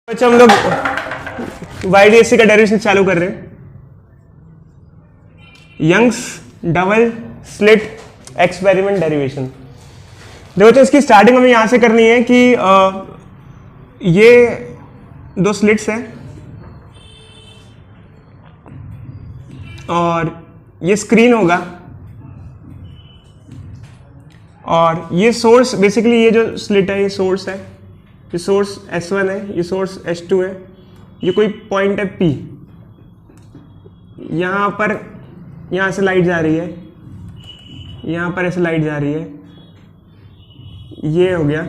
अच्छा हम लोग YDSC का डेरिवेशन चालू कर रहे हैं। Young's double slit experiment derivation. देखो तो इसकी स्टार्टिंग हमें यहाँ से करनी है कि ये दो स्लिट्स हैं और ये स्क्रीन होगा और ये सोर्स, बेसिकली ये जो स्लिट है ये सोर्स है, ये सोर्स S1 है, ये सोर्स S2 है, ये कोई पॉइंट है P। यहाँ पर यहाँ से लाइट जा रही है, यहाँ पर ऐसे लाइट जा रही है, ये हो गया।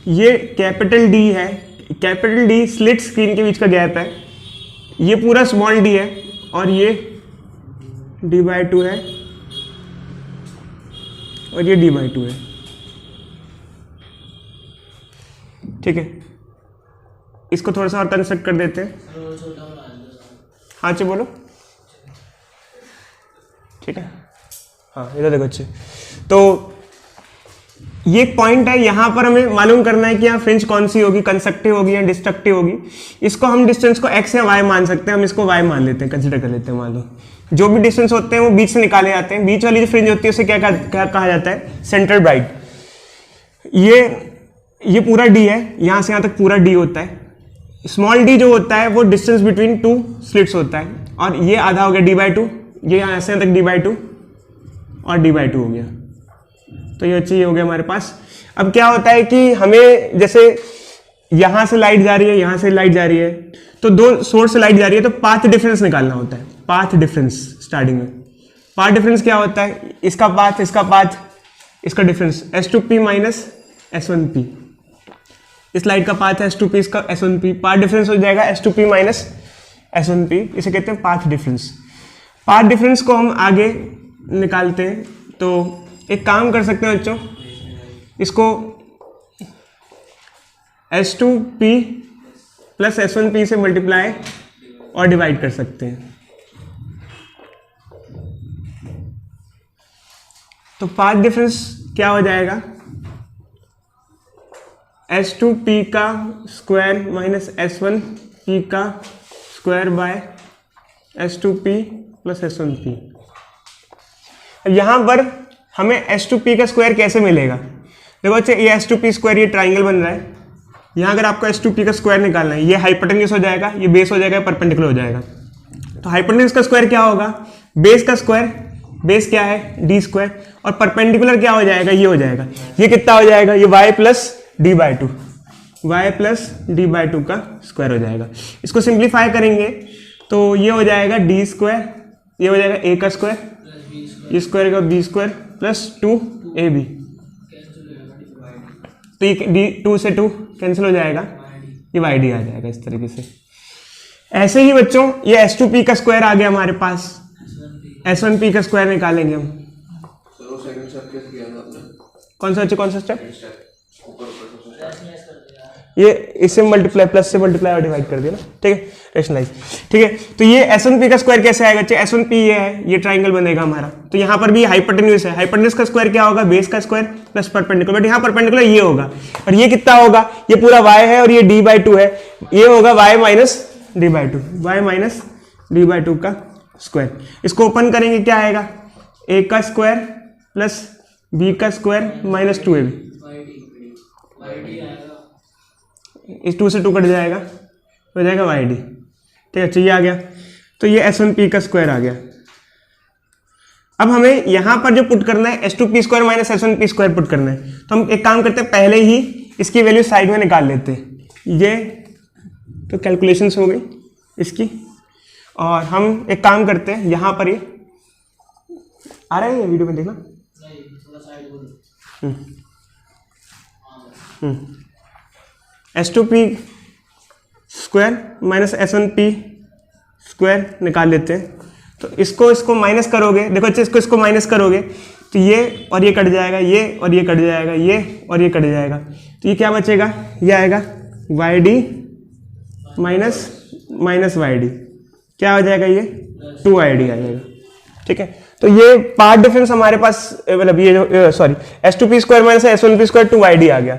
ये कैपिटल D है, कैपिटल D स्लिट स्क्रीन के बीच का गैप है, ये पूरा स्मॉल d है और ये d/2 है और ये d/2 है। ठीक है, इसको थोड़ा सा और कंस्ट्रक्ट कर देते हैं। हाँ जी बोलो। ठीक है, हाँ इधर देखो अच्छे। तो ये एक पॉइंट है, यहाँ पर हमें मालूम करना है कि यहाँ फ्रिंज कौन सी होगी, कंस्ट्रक्टिव होगी या डिस्ट्रक्टिव होगी। इसको हम डिस्टेंस को x या y मान सकते हैं, हम इसको y मान लेते हैं, कंसिडर कर लेते हैं। मान लो जो भी डिस्टेंस होते हैं वो बीच से निकाले जाते हैं। बीच वाली जो फ्रिंज होती है उसे क्या कहा जाता है? Centre bright. ये पूरा d है, यहाँ से यहाँ तक पूरा d होता है। स्मॉल d जो होता है वो डिस्टेंस बिटवीन टू स्लिट्स होता है और ये आधा हो गया d/2, ये यहाँ से यहाँ तक d/2 और d/2 हो गया। तो ये अच्छी हो गया हमारे पास। अब क्या होता है कि हमें जैसे यहाँ से लाइट जा रही है, यहाँ से लाइट जा रही है, तो दो सोर्स से लाइट जा रही है तो पाथ डिफरेंस निकालना होता है। पाथ डिफरेंस स्टार्टिंग में, पाथ डिफरेंस क्या होता है? इसका पाथ, इसका पाथ, इसका डिफरेंस S2P माइनस S1P। इस लाइट का पाथ है S2P, इसका S1P। पाथ डिफरेंस हो जाएगा S2P माइनस S1P, इसे कहते हैं पाथ डिफरेंस। पाथ डिफरेंस को हम आगे निकालते हैं तो एक काम कर सकते हैं बच्चों, इसको S2P प्लस S1P से मल्टीप्लाई और डिवाइड कर सकते हैं। तो पाथ डिफरेंस क्या हो जाएगा? S2P का स्क्वायर माइनस S1P का square by S2P plus S1P। अब यहाँ पर हमें S2P का स्क्वायर कैसे मिलेगा? देखो अच्छा, ये S2P स्क्वायर, ये ट्राइंगल बन रहा है। यहाँ अगर आपको S2P का स्क्वायर निकालना है, ये हाइपोटेन्यूज हो जाएगा, ये बेस हो जाएगा, परपेंडिकुलर हो जाएगा। तो हाइपोटेन्यूज का स्क्वायर क्या होगा? बेस का स्क्वायर, बेस क्या है? d स्क्वायर, और परपेंडिकुलर क्या हो जाएगा? ये हो जाएगा। ये कितना हो जाएगा? ये y plus d/2, y plus d/2 का स्क्वायर हो जाएगा। इसको सिंप्लीफाई करेंगे तो ये हो जाएगा d स्क्वायर, ये हो जाएगा a का स्क्वायर, ये स्क्वायर का b स्क्वायर प्लस 2ab। तो ये 2 से 2 कैंसिल हो जाएगा, ये yd आ जाएगा इस तरीके से। ऐसे ही बच्चों ये S2P का स्क्वायर आ गया हमारे पास, S1P का स्क्वायर निकालेंगे हम। कौन सा कौन सा स्टेप? ये इससे मल्टीप्लाई, प्लस से मल्टीप्लाई और डिवाइड कर दिया ना। ठीक है, रेशनलाइज। ठीक है, तो ये S1P का स्क्वायर कैसे आएगा? S1P ये है, ये ट्राइंगल बनेगा हमारा। तो यहाँ पर भी हाइपोटेन्यूज है, हाइपोटेन्यूज का स्क्वायर क्या होगा? बेस का स्क्वायर प्लस परपेंडिकुलर, बट यहाँ परपेंडिकुलर ये होगा और ये कितना होगा? ये पूरा y है और ये d/2 है, ये होगा y minus d/2, y minus d/2 का स्क्वायर। इसको ओपन करेंगे, क्या आएगा? a का स्क्वायर प्लस b का स्क्वायर माइनस 2ab। इस 2 से 2 कट जाएगा, हो जाएगा yd। ठीक है, चाहिए आ गया। तो ये S1P का स्क्वायर आ गया। अब हमें यहाँ पर जो पुट करना है S2P square minus S1P square put करना है, तो हम एक काम करते हैं, पहले ही इसकी वैल्यू साइड में निकाल लेते हैं। ये तो कैलकुलेशंस हो गई इसकी, और हम एक काम करते हैं, यहाँ पर ये आ रहा है, ये वीडियो में देखना। S2P square minus S1P square निकाल लेते हैं। तो इसको माइनस करोगे, देखो अच्छा, इसको माइनस करोगे तो ये और ये कट जाएगा, ये और ये कट जाएगा, ये और ये कट जाएगा। तो ये क्या बचेगा? ये आएगा yd माइनस माइनस yd, क्या हो जाएगा? ये 2yd आ जाएगा। ठीक है, तो ये पार्ट डिफरेंस हमारे पास, मतलब ये जो sorry S2P square minus S1P square 2yd आ गया।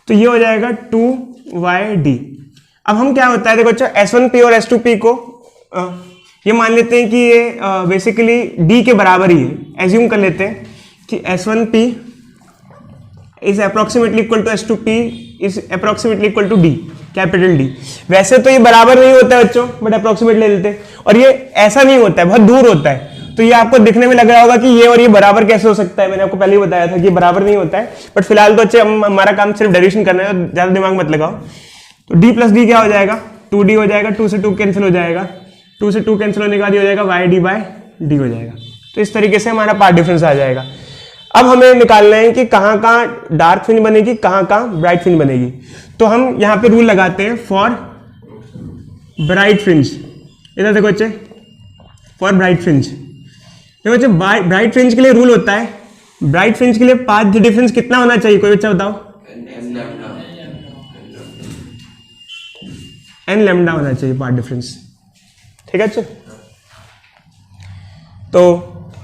तो ये हो जाएगा 2yd। अब हम क्या होता है देखो अच्छा, S1P और S2P को ये मान लेते हैं कि ये बेसिकली D के बराबर ही है। एज्यूम कर लेते हैं कि S1P is approximately equal to S2P is approximately equal to D, capital D। वैसे तो ये बराबर नहीं होता है बच्चों, बट अप्रोक्सीमेट ले लेते हैं। और ये ऐसा नहीं होता है, बहुत दूर होता है। तो ये आपको दिखने में लग रहा होगा कि ये और ये बराबर कैसे हो सकता है। मैंने आपको पहले ही बताया था कि बराबर नहीं होता है, बट फिलहाल तो अच्छे हमारा काम सिर्फ डेरिवेशन करना है, ज्यादा दिमाग मत लगाओ। तो D प्लस D क्या हो जाएगा, 2D हो जाएगा, 2 से 2 कैंसिल हो जाएगा, 2 से 2 कैंसिल होने के बाद ये हो जाएगा YD बाय D हो जाएगा। तो इस तरीके से हमारा पार्ट डिफरेंस आ जाएगा। अब हमें निकालना है कि कहाँ कहाँ डार्क फ्रिंज बनेगी, कहाँ कहाँ ब्राइट फ्रिंज बनेगी। तो हम यहाँ पे रूल लगाते हैं फॉर ब्राइट फ्रिंज। इधर देखो बच्चे, फॉर ब्राइट फ्रिंज। देखो बच्चे, ब्राइट फ्रिंज के लिए रूल होता है, ब्राइट फ्रिंज के लिए पाथ डिफरेंस कितना होना चाहिए, कोई बच्चा बताओ? n लैम्डा होना चाहिए पाथ डिफरेंस। ठीक है बच्चे, तो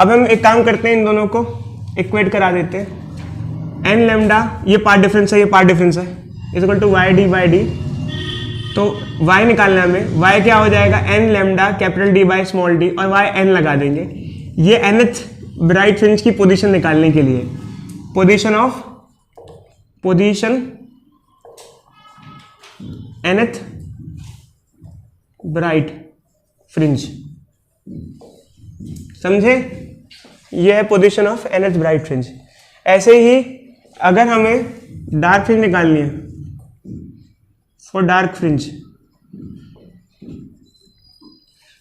अब हम एक काम करते हैं, इन दोनों को इक्वेट करा देते हैं। n लैम्डा ये पार्ट डिफरेंस है, ये पार्ट डिफरेंस है, is equal to YD by D। तो y निकालना है हमें, y क्या हो जाएगा, n lambda capital D by small d, और y n लगा देंगे। ये nth ब्राइट फ्रिंज की पोजीशन निकालने के लिए, पोजीशन nth ब्राइट फ्रिंज, समझे? ये है position of nth bright fringe. ऐसे ही अगर हमें डार्क फ्रिंज निकालनी है, फॉर डार्क फ्रिंज,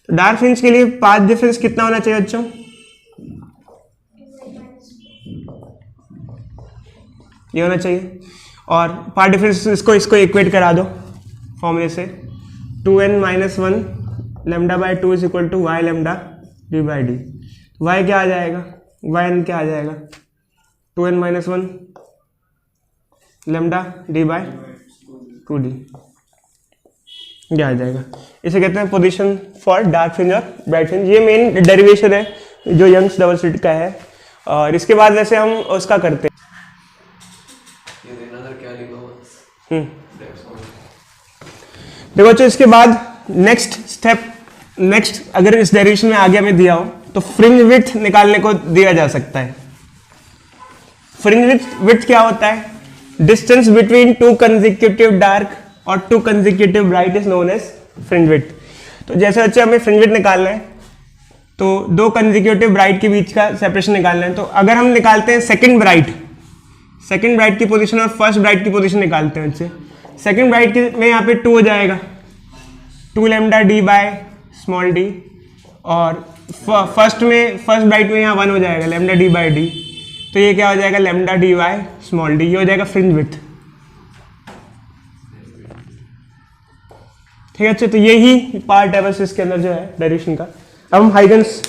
तो डार्क फ्रिंज के लिए पाथ डिफरेंस कितना होना चाहिए बच्चों? ये होना चाहिए। और पाथ डिफरेंस इसको इक्वेट करा दो फॉर्मूले से, 2n minus 1 lambda by 2 is equal to y lambda d by D. y क्या आ जाएगा, yn क्या आ जाएगा, 2n minus 1 lambda d by 2d, क्या आ जाएगा। इसे कहते हैं पोजीशन फॉर डार्क फ्रिंज और ब्राइट फ्रिंज। ये मेन डेरिवेशन है जो यंग्स डबल स्लिट का है। और इसके बाद वैसे हम उसका करते हैं, देखो बच्चों, इसके बाद नेक्स्ट स्टेप, अगर इस डेरिवेशन में आगे हमें दिया हो तो फ्रिंज विड्थ निकालने को दिया जा सकता है। फ्रिंज विड्थ क्या होता है, डिस्टेंस बिटवीन 2 कंसेक्यूटिव डार्क और 2 consecutive bright is known as fringe width. तो जैसे बच्चे हमें फ्रिंज विड्थ निकालना है तो 2 कंसेक्यूटिव ब्राइट के बीच का सेपरेशन निकालना है। तो अगर हम निकालते हैं सेकंड ब्राइट की पोजीशन और फर्स्ट ब्राइट की पोजीशन निकालते हैं बच्चे, सेकंड ब्राइट में यहाँ पे 2 हो जाएगा, 2 lambda d by small d, और फर्स्ट ब्राइट में यहाँ 1 हो जाएगा, लैम्डा d बाय d। तो ये क्या हो जाएगा, lambda d by small d, ये हो जाएगा फ्रिंज विड्थ। ठीक है, अच्छा, तो यही पार्ट है बस इसके अंदर जो है डायरेक्शन का। अब हम हाइगन्स